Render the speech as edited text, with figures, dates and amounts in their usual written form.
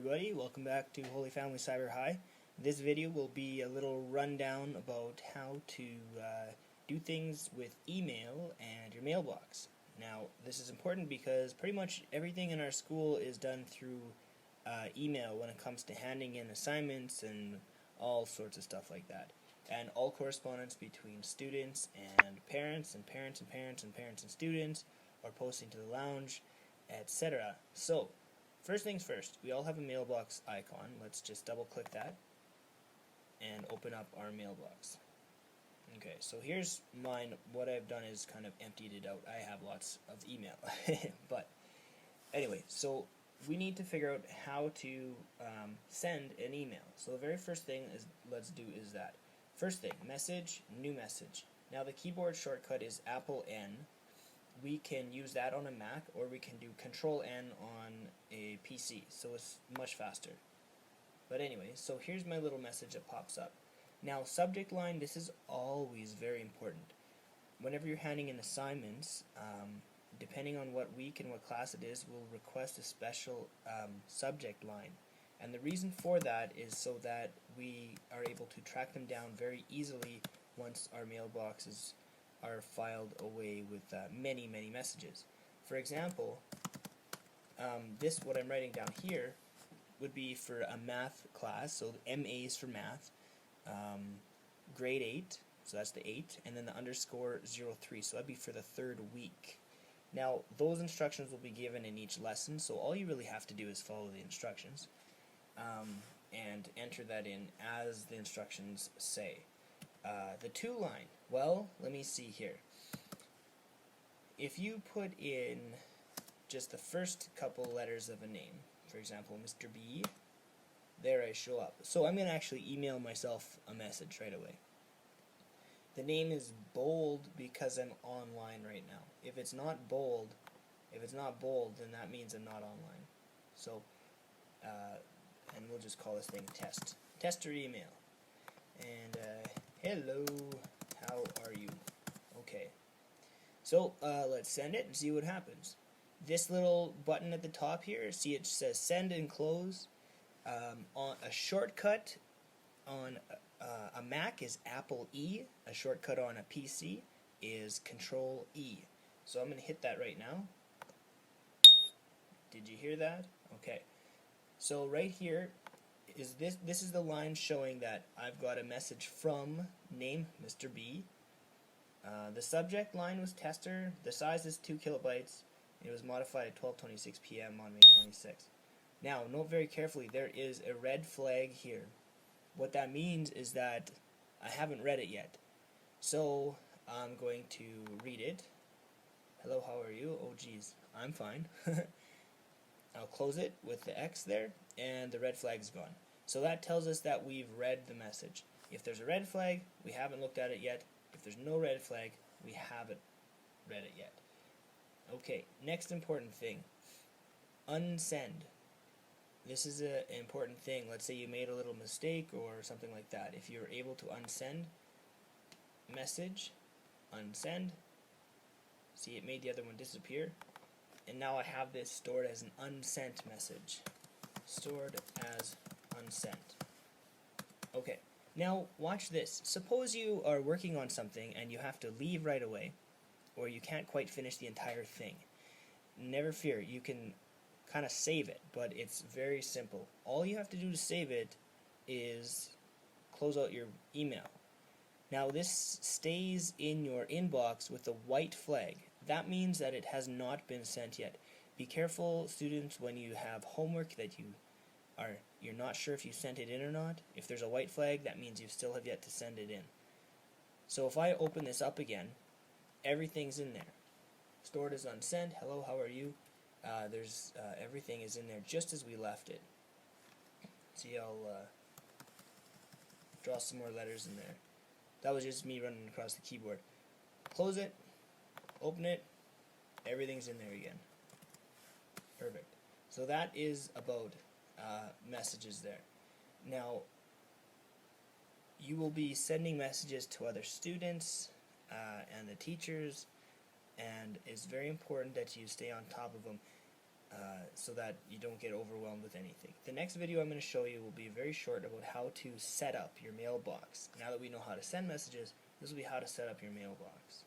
everybody, welcome back to Holy Family CyberHigh. This video will be a little rundown about how to do things with email and your mailbox. Now, this is important because pretty much everything in our school is done through email when it comes to handing in assignments and all sorts of stuff like that. And all correspondence between students and parents and parents and parents and parents and students are posting to the lounge, etc. So, first things first, we all have a mailbox icon. Let's just double click that and open up our mailbox. Okay, so here's mine. What I've done is kind of emptied it out. I have lots of email. But anyway, so we need to figure out how to send an email. So the very first thing let's do that. First thing, message, new message. Now the keyboard shortcut is Apple N. We can use that on a Mac, or we can do Control N on a PC, so it's much faster. But anyway, so here's my little message that pops up. Now, subject line, this is always very important. Whenever you're handing in assignments, depending on what week and what class it is, we'll request a special subject line. And the reason for that is so that we are able to track them down very easily once our mailboxes are filed away with many messages. For example, what I'm writing down here would be for a math class, so MA is for math, grade 8, so that's the 8, and then the underscore 03, so that'd be for the third week. Now, those instructions will be given in each lesson, so all you really have to do is follow the instructions and enter that in as the instructions say. The to line, well, let me see here. If you put in just the first couple letters of a name, for example, Mr. B, there I show up. So I'm going to actually email myself a message right away. The name is bold because I'm online right now. If it's not bold, then that means I'm not online. So, and we'll just call this thing test. Tester email. And, hello, how are you? Okay. So, let's send it and see what happens. This little button at the top here, see it says send and close. On a shortcut on a Mac is Apple E. A shortcut on a PC is Control E. So I'm going to hit that right now. Did you hear that? Okay. So right here is this is the line showing that I've got a message from name Mr. B. The subject line was tester. The size is 2 kilobytes. It was modified at 12:26 p.m. on May 26th. Now, note very carefully, there is a red flag here. What that means is that I haven't read it yet. So, I'm going to read it. Hello, how are you? Oh, geez, I'm fine. I'll close it with the X there, and the red flag's gone. So that tells us that we've read the message. If there's a red flag, we haven't looked at it yet. If there's no red flag, we haven't read it yet. Okay, next important thing. Unsend. This is an important thing. Let's say you made a little mistake or something like that. If you're able to unsend, message, unsend. See, it made the other one disappear. And now I have this stored as an unsent message. Stored as unsent. Okay, now watch this. Suppose you are working on something and you have to leave right away, or you can't quite finish the entire thing. Never fear, you can kind of save it, but it's very simple. All you have to do to save it is close out your email. Now this stays in your inbox with a white flag. That means that it has not been sent yet. Be careful, students, when you have homework that you're not sure if you sent it in or not. If there's a white flag, that means you still have yet to send it in. So if I open this up again, everything's in there. Stored as unsent. Hello, how are you? Everything is in there just as we left it. See, I'll draw some more letters in there. That was just me running across the keyboard. Close it. Open it. Everything's in there again. Perfect. So that is about messages there. Now, you will be sending messages to other students and the teachers, and it's very important that you stay on top of them. so that you don't get overwhelmed with anything. The next video I'm going to show you will be very short about how to set up your mailbox. Now that we know how to send messages, this will be how to set up your mailbox.